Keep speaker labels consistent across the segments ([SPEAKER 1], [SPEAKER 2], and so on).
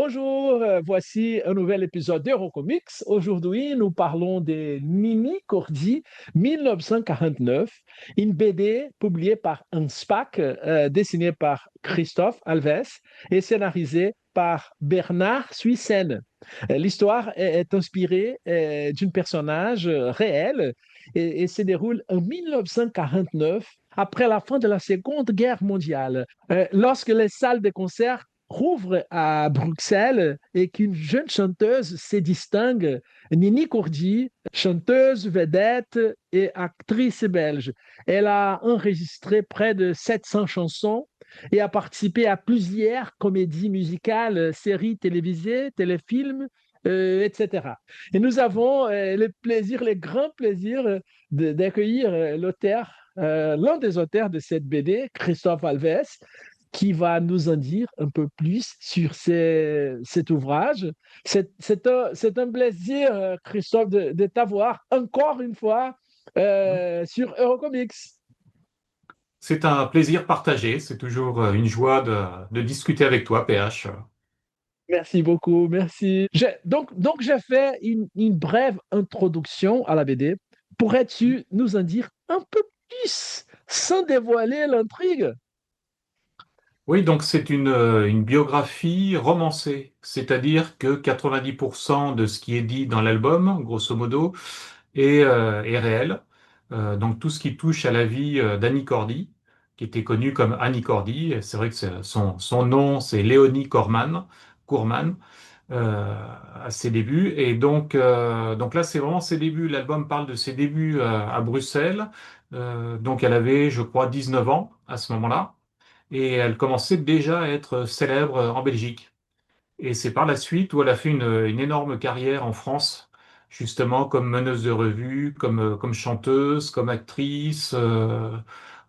[SPEAKER 1] Bonjour, voici un nouvel épisode d'Eurocomics. Aujourd'hui, nous parlons de Nini Cordy 1949, une BD publiée par Anspach, dessinée par Christophe Alves et scénarisée par Bernard Suissen. L'histoire est inspirée d'un personnage réel et se déroule en 1949, après la fin de la Seconde Guerre mondiale, lorsque les salles de concert rouvre à Bruxelles et qu'une jeune chanteuse se distingue, Nini Cordy, chanteuse, vedette et actrice belge. Elle a enregistré près de 700 chansons et a participé à plusieurs comédies musicales, séries télévisées, téléfilms, etc. Et nous avons le plaisir, le grand plaisir d'accueillir l'auteur, l'un des auteurs de cette BD, Christophe Alves, qui va nous en dire un peu plus sur cet ouvrage. C'est un plaisir, Christophe, de t'avoir encore une fois sur Eurocomics.
[SPEAKER 2] C'est un plaisir partagé. C'est toujours une joie de discuter avec toi, PH.
[SPEAKER 1] Merci beaucoup, merci. Donc j'ai fait une brève introduction à la BD. Pourrais-tu nous en dire un peu plus sans dévoiler l'intrigue?
[SPEAKER 2] Oui, donc c'est une biographie romancée, c'est-à-dire que 90% de ce qui est dit dans l'album, grosso modo, est réel. Donc tout ce qui touche à la vie d'Annie Cordy, qui était connue comme Annie Cordy, et c'est vrai que son nom c'est Léonie Kourman, à ses débuts. Et donc là, c'est vraiment ses débuts. L'album parle de ses débuts à Bruxelles. Donc elle avait, je crois, 19 ans à ce moment-là. Et elle commençait déjà à être célèbre en Belgique. Et c'est par la suite où elle a fait une énorme carrière en France, justement comme meneuse de revue, comme chanteuse, comme actrice.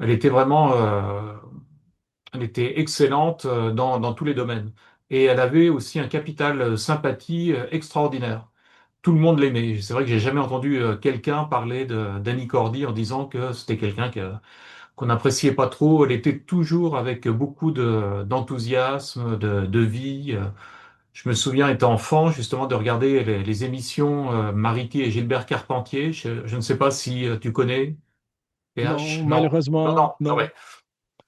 [SPEAKER 2] Elle était vraiment, elle était excellente dans tous les domaines. Et elle avait aussi un capital sympathie extraordinaire. Tout le monde l'aimait. C'est vrai que j'ai jamais entendu quelqu'un parler d'Annie Cordy en disant que c'était quelqu'un qu'on n'appréciait pas trop. Elle était toujours avec beaucoup d'enthousiasme, de vie. Je me souviens, étant enfant, justement, de regarder les émissions Mariti et Gilbert Carpentier. Je ne sais pas si tu connais
[SPEAKER 1] Non,
[SPEAKER 2] PH. Non. Non,
[SPEAKER 1] malheureusement,
[SPEAKER 2] non, ah
[SPEAKER 1] non.
[SPEAKER 2] ouais.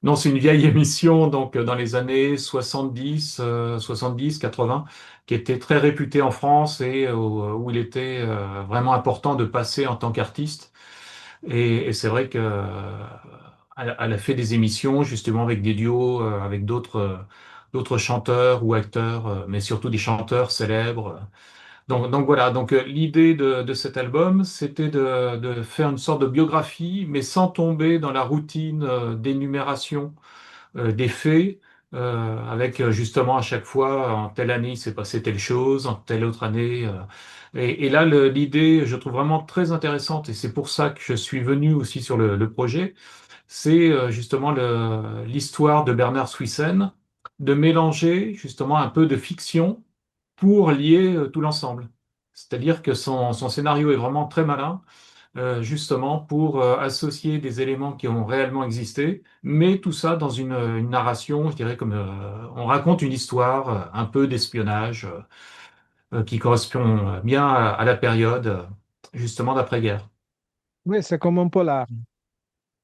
[SPEAKER 2] Non, c'est une vieille émission, donc dans les années 70, 70, 80, qui était très réputée en France et où il était vraiment important de passer en tant qu'artiste. Et c'est vrai que elle a fait des émissions justement avec des duos, avec d'autres chanteurs ou acteurs, mais surtout des chanteurs célèbres. Donc voilà, donc l'idée de cet album, c'était de faire une sorte de biographie, mais sans tomber dans la routine d'énumération des faits, avec justement à chaque fois, en telle année il s'est passé telle chose, en telle autre année. Et là, l'idée, je trouve vraiment très intéressante, et c'est pour ça que je suis venu aussi sur le projet, c'est justement l'histoire de Bernard Swissen, de mélanger justement un peu de fiction pour lier tout l'ensemble. C'est-à-dire que son scénario est vraiment très malin, justement pour associer des éléments qui ont réellement existé, mais tout ça dans une narration, je dirais comme on raconte une histoire, un peu d'espionnage, qui correspond bien à la période, justement d'après-guerre.
[SPEAKER 1] Oui, c'est comme un polar.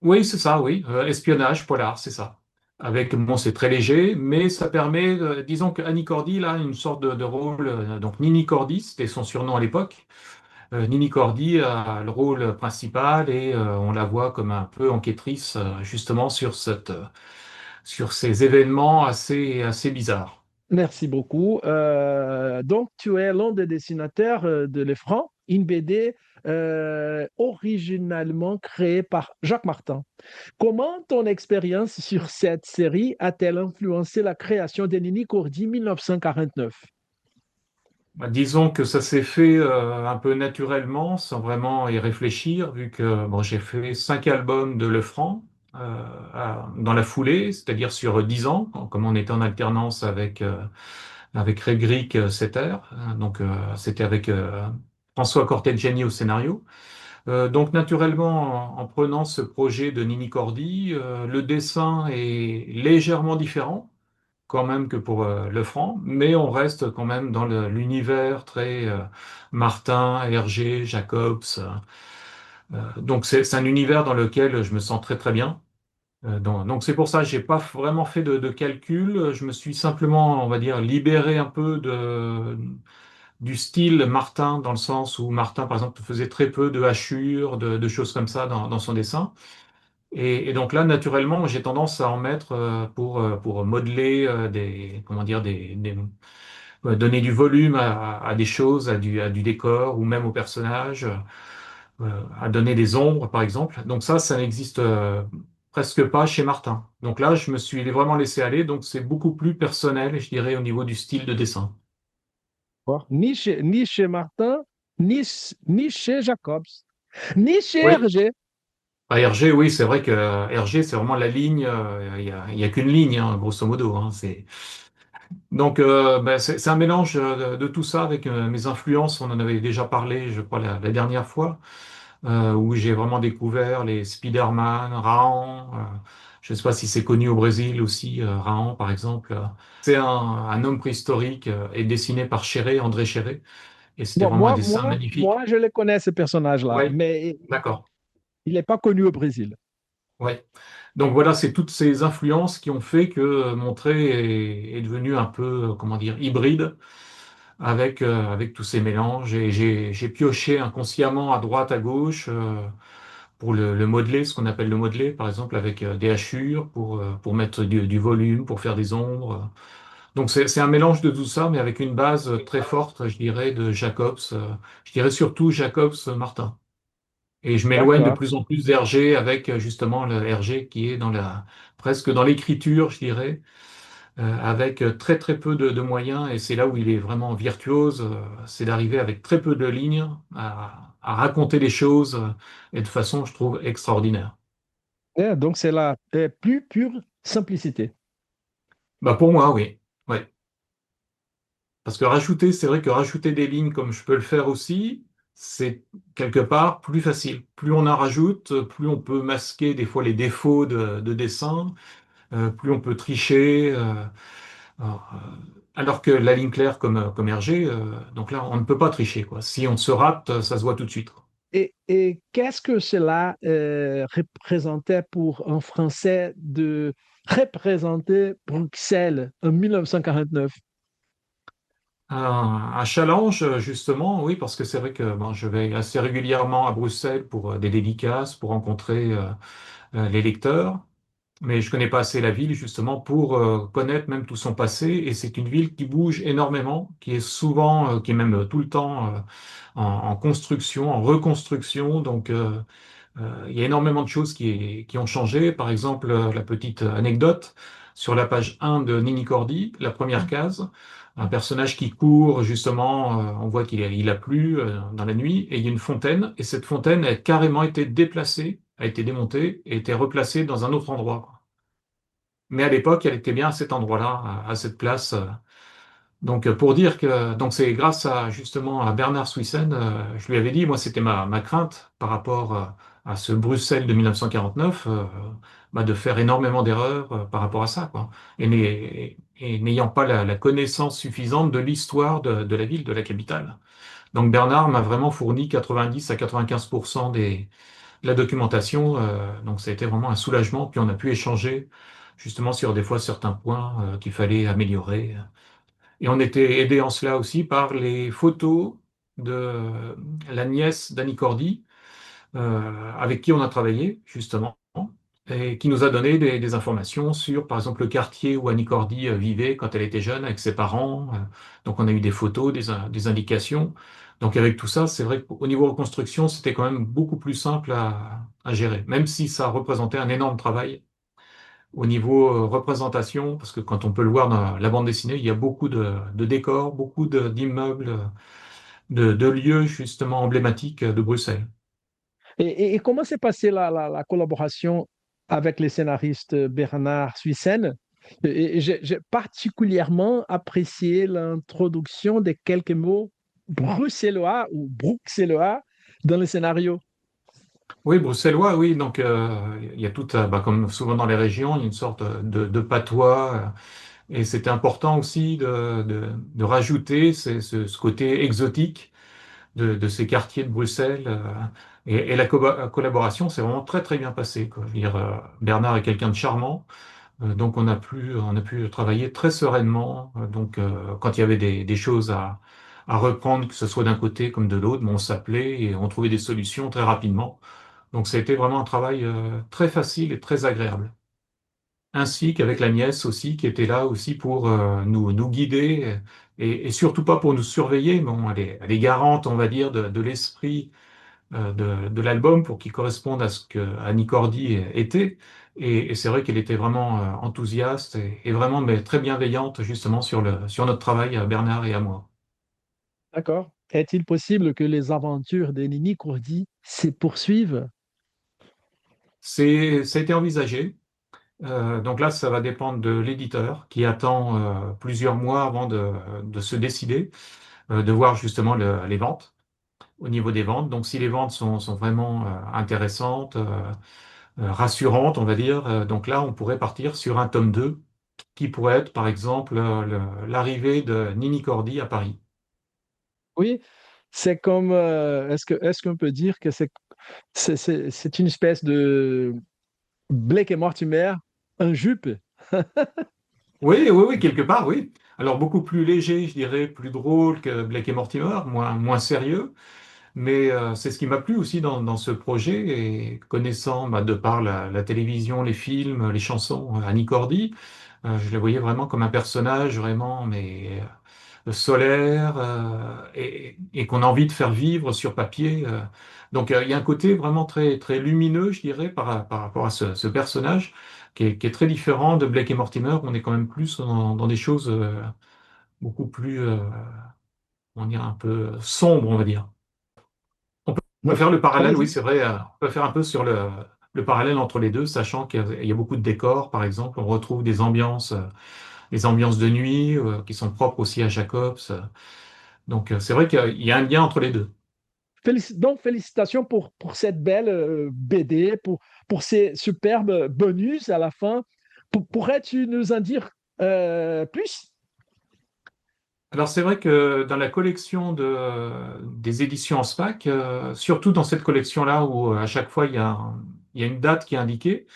[SPEAKER 2] Oui, c'est ça, oui. Espionnage, polar, c'est ça. Avec, bon, c'est très léger, mais ça permet, disons que Annie Cordy, là, une sorte de rôle, donc Nini Cordy, c'était son surnom à l'époque. Nini Cordy a le rôle principal et on la voit comme un peu enquêtrice, justement, sur ces événements assez bizarres.
[SPEAKER 1] Merci beaucoup. Donc, tu es l'un des dessinateurs de L'Effran, une BD originalement créée par Jacques Martin. Comment ton expérience sur cette série a-t-elle influencé la création de Nini Cordy 1949?
[SPEAKER 2] Bah, disons que ça s'est fait un peu naturellement, sans vraiment y réfléchir, vu que bon, j'ai fait 5 albums de Lefranc dans la foulée, c'est-à-dire sur 10 ans, comme on était en alternance avec Régric Setter, hein, donc c'était avec François Cortegiani au scénario. Donc naturellement, en prenant ce projet de Nini Cordy, le dessin est légèrement différent quand même que pour le franc, mais on reste quand même dans l'univers très Martin, Hergé, Jacobs. Donc c'est un univers dans lequel je me sens très très bien. Donc c'est pour ça, j'ai pas vraiment fait de calcul. Je me suis simplement, on va dire, libéré un peu du style Martin, dans le sens où Martin, par exemple, faisait très peu de hachures, de choses comme ça dans son dessin. Et donc là, naturellement, j'ai tendance à en mettre pour modeler comment dire, donner du volume à des choses, à du décor ou même aux personnages, à donner des ombres, par exemple. Donc ça n'existe presque pas chez Martin. Donc là, je me suis vraiment laissé aller. Donc c'est beaucoup plus personnel, je dirais, au niveau du style de dessin.
[SPEAKER 1] Bon, ni chez Martin, ni chez Jacobs, ni chez
[SPEAKER 2] Oui.
[SPEAKER 1] Hergé.
[SPEAKER 2] À Hergé, oui, c'est vrai que Hergé, c'est vraiment la ligne. Il y a qu'une ligne, hein, grosso modo. Hein, Donc, ben, c'est un mélange de tout ça avec mes influences. On en avait déjà parlé, je crois, la dernière fois, où j'ai vraiment découvert les Spider-Man, Raon. Je ne sais pas si c'est connu au Brésil aussi, Raon, par exemple. C'est un homme préhistorique et dessiné par Chéré, André Chéré. Et c'était
[SPEAKER 1] Bon,
[SPEAKER 2] vraiment un dessin magnifique.
[SPEAKER 1] moi, je le connais, ce personnage-là,
[SPEAKER 2] Oui,
[SPEAKER 1] mais
[SPEAKER 2] d'accord.
[SPEAKER 1] il n'est pas connu au Brésil.
[SPEAKER 2] Ouais. Donc voilà, c'est toutes ces influences qui ont fait que mon trait est devenu un peu, comment dire, hybride avec tous ces mélanges. Et j'ai pioché inconsciemment à droite, à gauche pour le modeler, ce qu'on appelle le modeler, par exemple avec des hachures pour mettre du volume, pour faire des ombres. Donc c'est un mélange de tout ça, mais avec une base très forte, je dirais, de Jacobs. Je dirais surtout Jacobs Martin. Et je m'éloigne de
[SPEAKER 1] D'accord,
[SPEAKER 2] plus en plus d'Hergé avec justement le Hergé qui est presque dans l'écriture, je dirais, avec très très peu de moyens. Et c'est là où il est vraiment virtuose, c'est d'arriver avec très peu de lignes à raconter les choses et de façon, je trouve, extraordinaire.
[SPEAKER 1] Donc c'est la plus pure simplicité.
[SPEAKER 2] Bah pour moi, oui. Ouais. Parce que rajouter, c'est vrai que rajouter des lignes comme je peux le faire aussi, c'est quelque part plus facile. Plus on en rajoute, plus on peut masquer des fois les défauts de dessin. Plus on peut tricher. Alors que la ligne claire comme RG, donc là, on ne peut pas tricher, quoi. Si on se rate, ça se voit tout de suite.
[SPEAKER 1] Et qu'est-ce que cela représentait pour un Français de représenter Bruxelles en 1949?
[SPEAKER 2] Un challenge, justement, oui, parce que c'est vrai que bon, je vais assez régulièrement à Bruxelles pour des dédicaces, pour rencontrer les lecteurs. Mais je connais pas assez la ville justement pour connaître même tout son passé. Et c'est une ville qui bouge énormément, qui est souvent, qui est même tout le temps en construction, en reconstruction. Donc il y a énormément de choses qui ont changé. Par exemple, la petite anecdote sur la page 1 de Nini Cordy, la première case, un personnage qui court justement. On voit qu'il a plu dans la nuit et il y a une fontaine. Et cette fontaine a carrément été déplacée, a été démontée et été replacée dans un autre endroit. Mais à l'époque, elle était bien à cet endroit-là, à cette place. Donc pour dire que donc c'est grâce à justement à Bernard Swissen, je lui avais dit, moi c'était ma crainte par rapport à ce Bruxelles de 1949, bah, de faire énormément d'erreurs par rapport à ça, quoi. Et n'ayant pas la connaissance suffisante de l'histoire de la ville, de la capitale. Donc Bernard m'a vraiment fourni 90 à 95% de la documentation, donc ça a été vraiment un soulagement. Puis on a pu échanger justement sur des fois certains points qu'il fallait améliorer. Et on était aidé en cela aussi par les photos de la nièce d'Annie Cordy, avec qui on a travaillé justement, et qui nous a donné des informations sur, par exemple, le quartier où Annie Cordy vivait quand elle était jeune avec ses parents. Donc on a eu des photos, des indications. Donc avec tout ça, c'est vrai qu'au niveau reconstruction, c'était quand même beaucoup plus simple à gérer, même si ça représentait un énorme travail au niveau représentation, parce que quand on peut le voir dans la bande dessinée, il y a beaucoup de décors, beaucoup d'immeubles, de lieux justement emblématiques de Bruxelles.
[SPEAKER 1] Et comment s'est passée la collaboration avec les scénaristes Bernard Swissen? Et j'ai particulièrement apprécié l'introduction de quelques mots bruxellois ou bruxellois dans le scénario.
[SPEAKER 2] Oui, bruxellois, oui, donc il y a tout, bah, comme souvent dans les régions, il y a une sorte de patois Et c'était important aussi de rajouter ce côté exotique de ces quartiers de Bruxelles. Et la collaboration s'est vraiment très très bien passée, quoi. Je veux dire, Bernard est quelqu'un de charmant, donc on a pu travailler très sereinement. Donc quand il y avait des choses à reprendre, que ce soit d'un côté comme de l'autre, on s'appelait et on trouvait des solutions très rapidement. Donc ça a été vraiment un travail très facile et très agréable. Ainsi qu'avec la nièce aussi, qui était là aussi pour nous guider et surtout pas pour nous surveiller. Bon, elle est garante, on va dire, de l'esprit de l'album pour qu'il corresponde à ce que Annie Cordy était. Et c'est vrai qu'elle était vraiment enthousiaste et vraiment mais très bienveillante justement sur notre travail à Bernard et à moi.
[SPEAKER 1] D'accord. Est-il possible que les aventures de Nini Courdi se poursuivent?
[SPEAKER 2] Ça a été envisagé. Donc là, ça va dépendre de l'éditeur qui attend plusieurs mois avant de se décider, de voir justement les ventes, au niveau des ventes. Donc si les ventes sont vraiment intéressantes, rassurantes, on va dire, donc là, on pourrait partir sur un tome 2 qui pourrait être, par exemple, l'arrivée de Nini Cordy à Paris.
[SPEAKER 1] Oui, c'est comme, est-ce qu'on peut dire que c'est une espèce de Blake et Mortimer en jupe?
[SPEAKER 2] Oui, oui, oui, quelque part, oui. Alors beaucoup plus léger, je dirais, plus drôle que Blake et Mortimer, moins sérieux. Mais c'est ce qui m'a plu aussi dans ce projet et connaissant de par la télévision, les films, les chansons, Annie Cordy, je la voyais vraiment comme un personnage vraiment solaire et qu'on a envie de faire vivre sur papier. Donc il y a un côté vraiment très très lumineux, je dirais, par rapport à ce personnage qui est très différent de Blake et Mortimer. On est quand même plus dans des choses beaucoup plus, on dirait un peu sombres, on va dire. On peut faire le parallèle, oui,
[SPEAKER 1] Allez-y.
[SPEAKER 2] c'est vrai. On peut faire un peu sur le parallèle entre les deux, sachant qu'il y a beaucoup de décors, par exemple. On retrouve des ambiances de nuit qui sont propres aussi à Jacobs. Donc, c'est vrai qu'il y a un lien entre les deux.
[SPEAKER 1] Donc, félicitations pour cette belle BD, pour ces superbes bonus à la fin. Pourrais-tu nous en dire plus?
[SPEAKER 2] Alors, c'est vrai que dans la collection des éditions en SPAC, surtout dans cette collection-là où à chaque fois il y a une date qui est indiquée,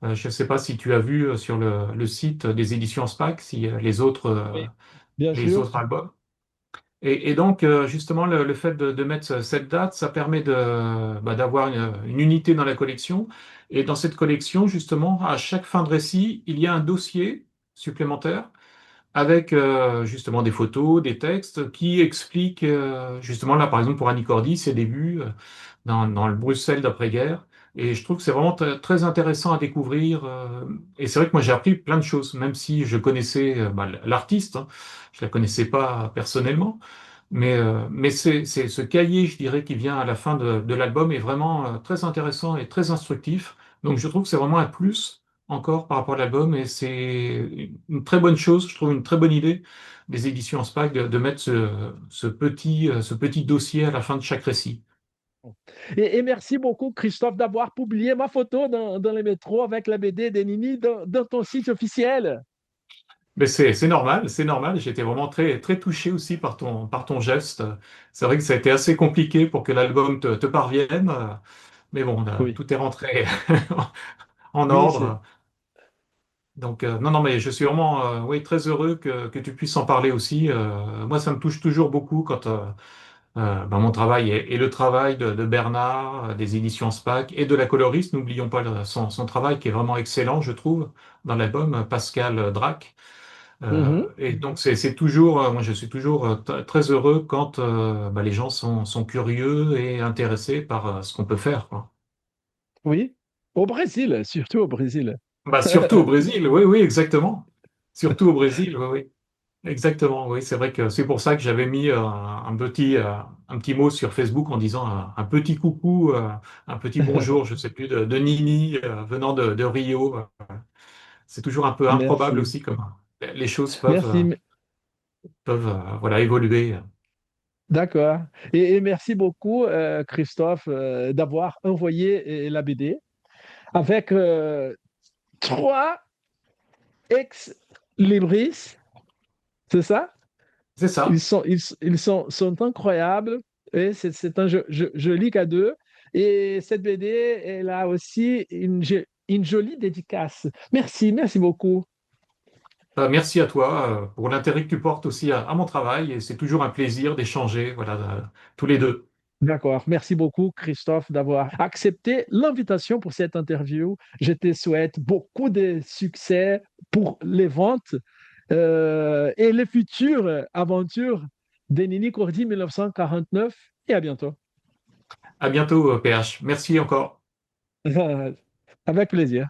[SPEAKER 2] je ne sais pas si tu as vu sur le site des éditions en SPAC, si
[SPEAKER 1] Oui, bien
[SPEAKER 2] les
[SPEAKER 1] sûr.
[SPEAKER 2] autres albums. Et donc, justement, le fait de mettre cette date, ça permet d'avoir une unité dans la collection. Et dans cette collection, justement, à chaque fin de récit, il y a un dossier supplémentaire avec justement des photos, des textes qui expliquent, justement, là, par exemple, pour Annie Cordy, ses débuts dans le Bruxelles d'après-guerre. Et je trouve que c'est vraiment très intéressant à découvrir. Et c'est vrai que moi, j'ai appris plein de choses, même si je connaissais l'artiste, hein. Je la connaissais pas personnellement. Mais c'est ce cahier, je dirais, qui vient à la fin de l'album est vraiment très intéressant et très instructif. Donc je trouve que c'est vraiment un plus encore par rapport à l'album et c'est une très bonne chose, je trouve une très bonne idée des éditions en SPAC de mettre ce petit dossier à la fin de chaque récit.
[SPEAKER 1] Et merci beaucoup, Christophe, d'avoir publié ma photo dans les métros avec la BD de Nini dans ton site officiel.
[SPEAKER 2] Mais c'est normal, c'est normal. J'étais vraiment très, très touché aussi par ton geste. C'est vrai que ça a été assez compliqué pour que l'album te parvienne, mais bon,
[SPEAKER 1] Oui,
[SPEAKER 2] tout est rentré en
[SPEAKER 1] oui,
[SPEAKER 2] ordre. Donc, non, non, mais je suis vraiment oui, très heureux que tu puisses en parler aussi. Moi, ça me touche toujours beaucoup quand mon travail et le travail de Bernard, des éditions SPAC et de la coloriste. N'oublions pas son travail qui est vraiment excellent, je trouve, dans l'album, Pascal Drac.
[SPEAKER 1] Mhm.
[SPEAKER 2] Et donc, c'est toujours, moi, je suis toujours très heureux quand les gens sont curieux et intéressés par ce qu'on peut faire, quoi.
[SPEAKER 1] Oui. Au Brésil, surtout au Brésil.
[SPEAKER 2] Surtout au Brésil, oui, oui, exactement. Surtout au Brésil, oui, oui. Exactement, oui, c'est vrai que c'est pour ça que j'avais mis un petit mot sur Facebook en disant un petit coucou, un petit bonjour, je sais plus, de Nini venant de Rio. C'est toujours un peu improbable
[SPEAKER 1] Merci.
[SPEAKER 2] aussi comme les choses
[SPEAKER 1] Merci.
[SPEAKER 2] peuvent voilà, évoluer.
[SPEAKER 1] D'accord. Et merci beaucoup, Christophe, d'avoir envoyé la BD avec trois Libris, c'est ça?
[SPEAKER 2] C'est ça.
[SPEAKER 1] Sont incroyables. Et c'est un joli cadeau. Et cette BD, elle a aussi une jolie dédicace. Merci, merci beaucoup.
[SPEAKER 2] Merci à toi pour l'intérêt que tu portes aussi à mon travail et c'est toujours un plaisir d'échanger, voilà, tous les deux.
[SPEAKER 1] D'accord. Merci beaucoup, Christophe, d'avoir accepté l'invitation pour cette interview. Je te souhaite beaucoup de succès pour les ventes et les futures aventures de Nini Cordy 1949. Et à bientôt.
[SPEAKER 2] À bientôt, PH. Merci encore.
[SPEAKER 1] Avec plaisir.